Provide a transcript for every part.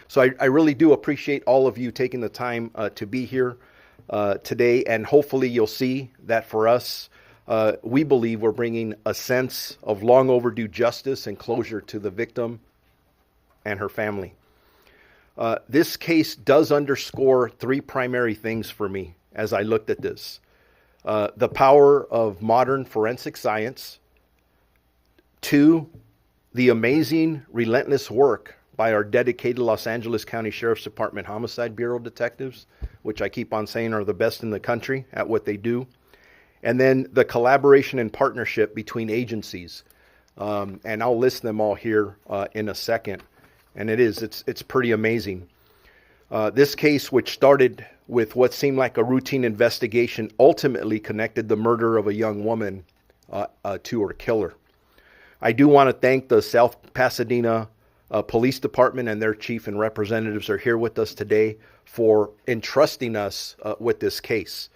So I really do appreciate all of you taking the time to be here today, and hopefully you'll see that for us, we believe we're bringing a sense of long overdue justice and closure to the victim and her family. This case does underscore three primary things for me as I looked at this. The power of modern forensic science. Two, the amazing, relentless work by our dedicated Los Angeles County Sheriff's Department Homicide Bureau detectives, which I keep on saying are the best in the country at what they do. And then the collaboration and partnership between agencies. And I'll list them all here in a second. And it's pretty amazing. This case, which started with what seemed like a routine investigation, ultimately connected the murder of a young woman to her killer. I do want to thank the South Pasadena Police Department, and their chief and representatives are here with us today for entrusting us with this case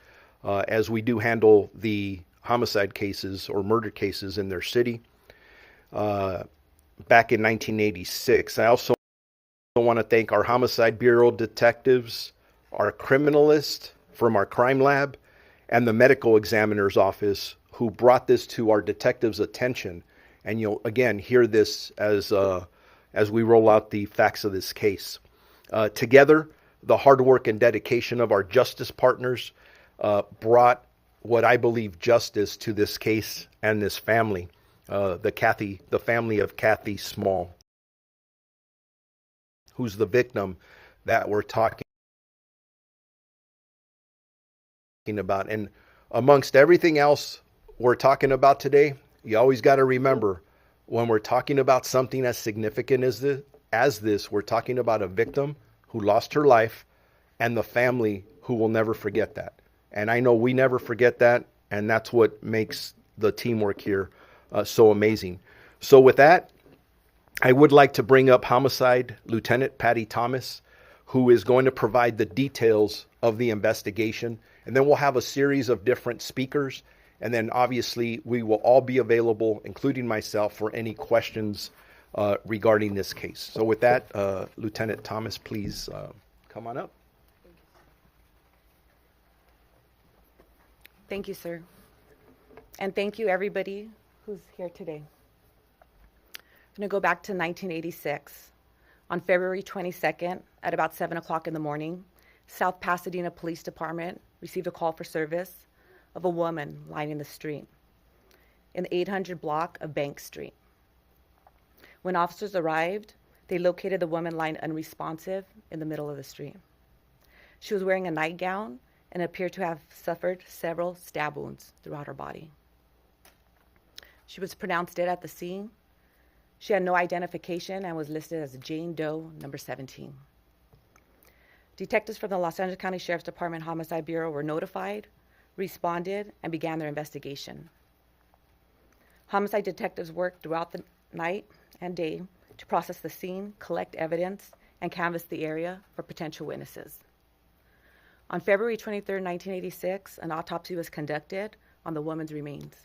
as we do handle the homicide cases or murder cases in their city back in 1986. I also want to thank our Homicide Bureau detectives, our criminalist from our crime lab, and the medical examiner's office who brought this to our detectives' attention. And you'll, again, hear this as we roll out the facts of this case. Together, the hard work and dedication of our justice partners brought what I believe justice to this case and this family, the family of Kathy Small, who's the victim that we're talking about. And amongst everything else we're talking about today, you always got to remember, when we're talking about something as significant as this, we're talking about a victim who lost her life and the family who will never forget that. And I know we never forget that, and that's what makes the teamwork here so amazing. So with that, I would like to bring up Homicide Lieutenant Patty Thomas, who is going to provide the details of the investigation. And then we'll have a series of different speakers. And then obviously we will all be available, including myself, for any questions regarding this case. So with that, Lieutenant Thomas, please come on up. Thank you, sir. And thank you, everybody who's here today. I'm going to go back to 1986. On February 22nd, at about 7 o'clock in the morning, South Pasadena Police Department received a call for service of a woman lying in the street in the 800 block of Bank Street. When officers arrived, they located the woman lying unresponsive in the middle of the street. She was wearing a nightgown and appeared to have suffered several stab wounds throughout her body. She was pronounced dead at the scene. She had no identification and was listed as Jane Doe number 17. Detectives from the Los Angeles County Sheriff's Department Homicide Bureau were notified, responded, and began their investigation. Homicide detectives worked throughout the night and day to process the scene, collect evidence, and canvass the area for potential witnesses. On February 23, 1986, an autopsy was conducted on the woman's remains.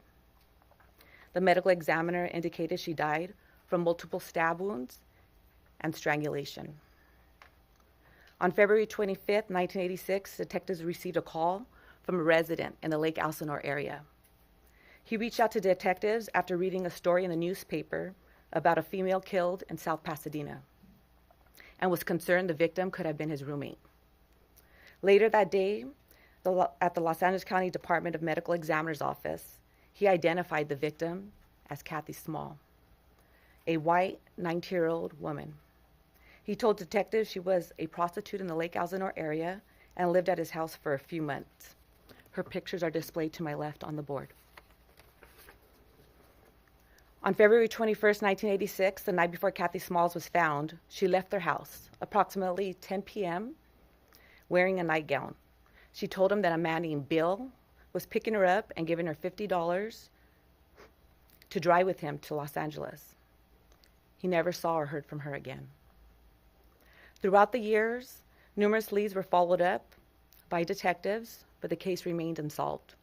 The medical examiner indicated she died from multiple stab wounds and strangulation. On February 25, 1986, detectives received a call from a resident in the Lake Elsinore area. He reached out to detectives after reading a story in the newspaper about a female killed in South Pasadena and was concerned the victim could have been his roommate. Later that day, at the Los Angeles County Department of Medical Examiner's office, he identified the victim as Kathy Small, a white 19-year-old woman. He told detectives she was a prostitute in the Lake Elsinore area and lived at his house for a few months. Her pictures are displayed to my left on the board. On February 21, 1986, the night before Kathy Smalls was found, she left their house approximately 10 p.m. wearing a nightgown. She told him that a man named Bill was picking her up and giving her $50 to drive with him to Los Angeles. He never saw or heard from her again. Throughout the years, numerous leads were followed up by detectives, but the case remained unsolved.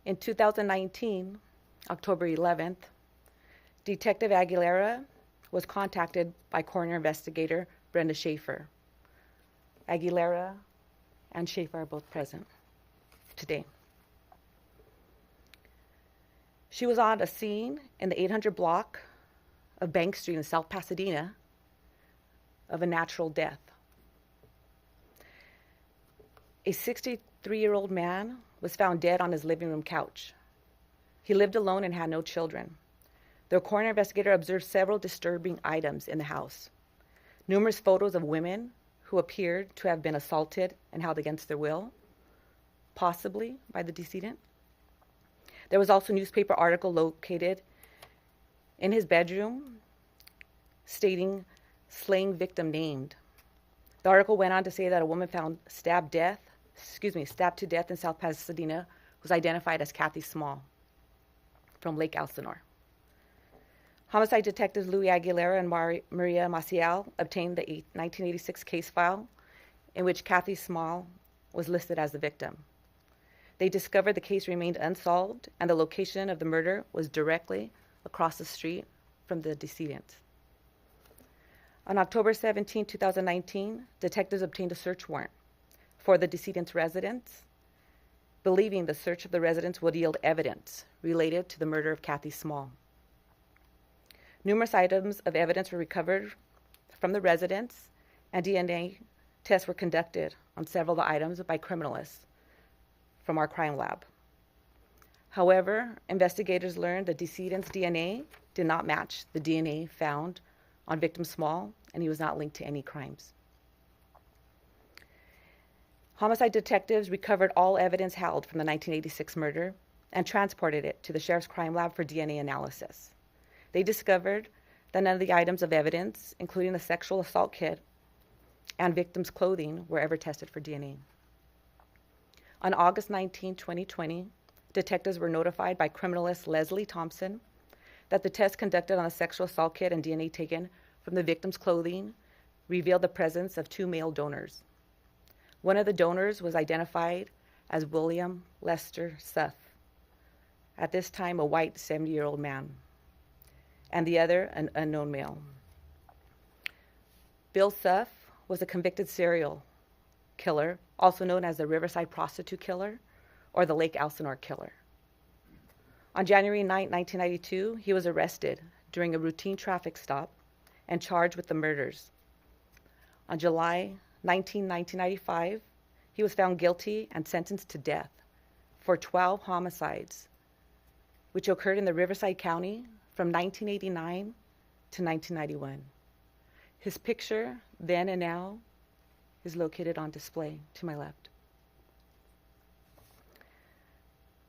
In 2019, October 11th, Detective Aguilera was contacted by coroner investigator Brenda Schaefer. Aguilera and Schaefer are both present today. She was on a scene in the 800 block of Bank Street in South Pasadena of a natural death. A 63-year-old man was found dead on his living room couch. He lived alone and had no children. The coroner investigator observed several disturbing items in the house. Numerous photos of women who appeared to have been assaulted and held against their will, possibly by the decedent. There was also a newspaper article located in his bedroom stating "Slaying victim named." The article went on to say that a woman found stabbed to death in South Pasadena was identified as Kathy Small from Lake Elsinore. Homicide detectives Louis Aguilera and Maria Maciel obtained the 1986 case file in which Kathy Small was listed as the victim. They discovered the case remained unsolved and the location of the murder was directly across the street from the decedent. On October 17, 2019, detectives obtained a search warrant for the decedent's residence, believing the search of the residence would yield evidence related to the murder of Kathy Small. Numerous items of evidence were recovered from the residence, and DNA tests were conducted on several of the items by criminalists from our crime lab. However, investigators learned the decedent's DNA did not match the DNA found on victim Small, and he was not linked to any crimes. Homicide detectives recovered all evidence held from the 1986 murder and transported it to the Sheriff's Crime Lab for DNA analysis. They discovered that none of the items of evidence, including the sexual assault kit and victim's clothing, were ever tested for DNA. On August 19, 2020, detectives were notified by criminalist Leslie Thompson that the test conducted on the sexual assault kit and DNA taken from the victim's clothing revealed the presence of 2 male donors. One of the donors was identified as William Lester Suff, at this time a white 70-year-old man, and the other an unknown male. Bill Suff was a convicted serial killer, also known as the Riverside Prostitute Killer or the Lake Elsinore Killer. On January 9, 1992, he was arrested during a routine traffic stop and charged with the murders. On July 19, 1995, he was found guilty and sentenced to death for 12 homicides, which occurred in the Riverside County from 1989 to 1991. His picture, then and now, is located on display to my left.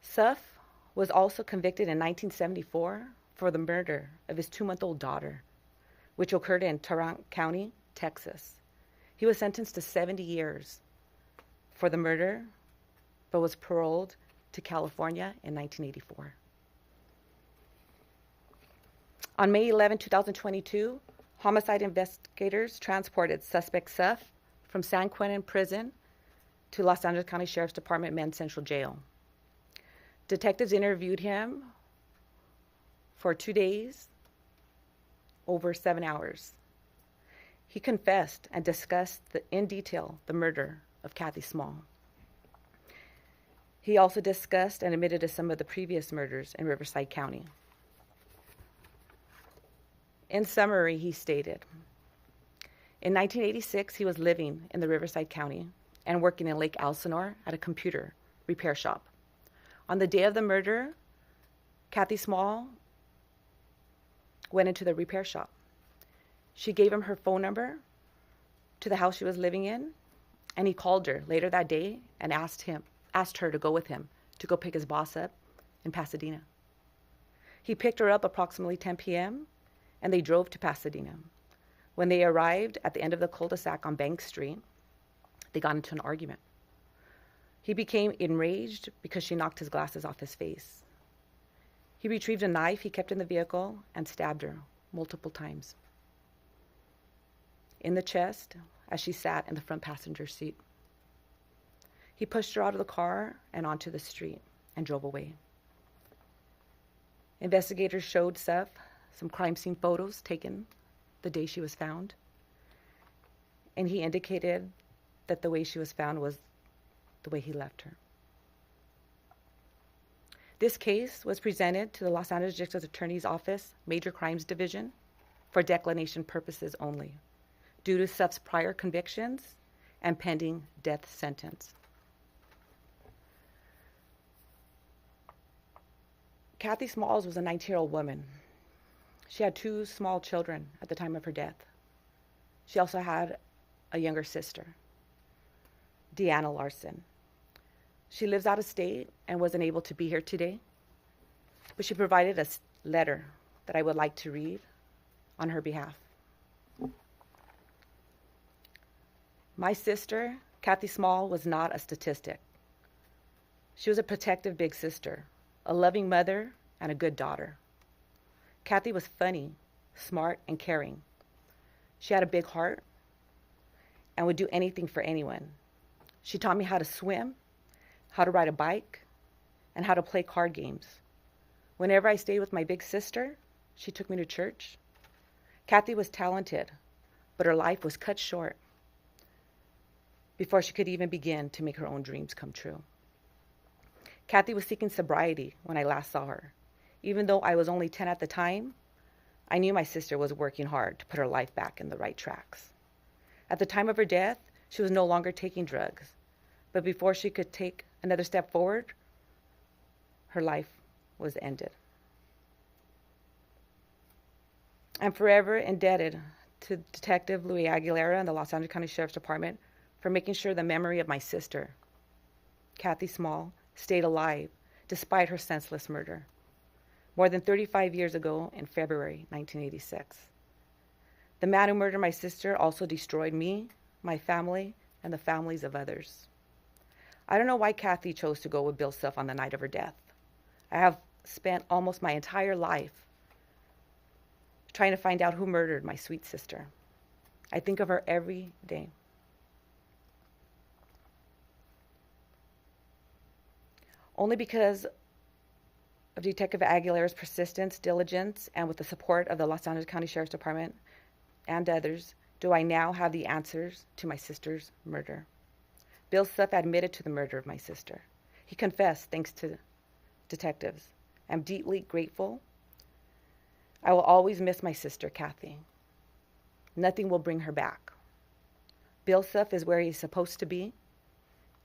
Suff was also convicted in 1974 for the murder of his 2-month-old daughter, which occurred in Tarrant County, Texas. He was sentenced to 70 years for the murder, but was paroled to California in 1984. On May 11, 2022, homicide investigators transported suspect Suff from San Quentin Prison to Los Angeles County Sheriff's Department Men's Central Jail. Detectives interviewed him for 2 days, over 7 hours. He confessed and discussed in detail the murder of Kathy Small. He also discussed and admitted to some of the previous murders in Riverside County. In summary, he stated, in 1986, he was living in the Riverside County and working in Lake Elsinore at a computer repair shop. On the day of the murder, Kathy Small went into the repair shop. She gave him her phone number to the house she was living in, and he called her later that day and asked her to go with him to go pick his boss up in Pasadena. He picked her up approximately 10 p.m., and they drove to Pasadena. When they arrived at the end of the cul-de-sac on Bank Street, they got into an argument. He became enraged because she knocked his glasses off his face. He retrieved a knife he kept in the vehicle and stabbed her multiple times in the chest as she sat in the front passenger seat. He pushed her out of the car and onto the street and drove away. Investigators showed Seth some crime scene photos taken the day she was found. And he indicated that the way she was found was the way he left her. This case was presented to the Los Angeles District Attorney's Office, Major Crimes Division, for declination purposes only, due to Seth's prior convictions and pending death sentence. Kathy Smalls was a 19-year-old woman. She had 2 small children at the time of her death. She also had a younger sister, Deanna Larson. She lives out of state and wasn't able to be here today, but she provided a letter that I would like to read on her behalf. My sister, Kathy Small, was not a statistic. She was a protective big sister, a loving mother, and a good daughter. Kathy was funny, smart, and caring. She had a big heart and would do anything for anyone. She taught me how to swim, how to ride a bike, and how to play card games. Whenever I stayed with my big sister, she took me to church. Kathy was talented, but her life was cut short before she could even begin to make her own dreams come true. Kathy was seeking sobriety when I last saw her. Even though I was only 10 at the time, I knew my sister was working hard to put her life back in the right tracks. At the time of her death, she was no longer taking drugs, but before she could take another step forward, her life was ended. I'm forever indebted to Detective Louis Aguilera and the Los Angeles County Sheriff's Department for making sure the memory of my sister, Kathy Small, stayed alive despite her senseless murder, more than 35 years ago in February 1986. The man who murdered my sister also destroyed me, my family, and the families of others. I don't know why Kathy chose to go with Bill Self on the night of her death. I have spent almost my entire life trying to find out who murdered my sweet sister. I think of her every day. Only because of Detective Aguilera's persistence, diligence, and with the support of the Los Angeles County Sheriff's Department and others, do I now have the answers to my sister's murder. Bill Suff admitted to the murder of my sister. He confessed thanks to detectives. I'm deeply grateful. I will always miss my sister, Kathy. Nothing will bring her back. Bill Suff is where he's supposed to be,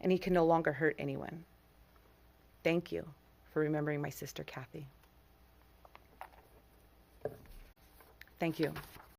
and he can no longer hurt anyone. Thank you for remembering my sister, Kathy. Thank you.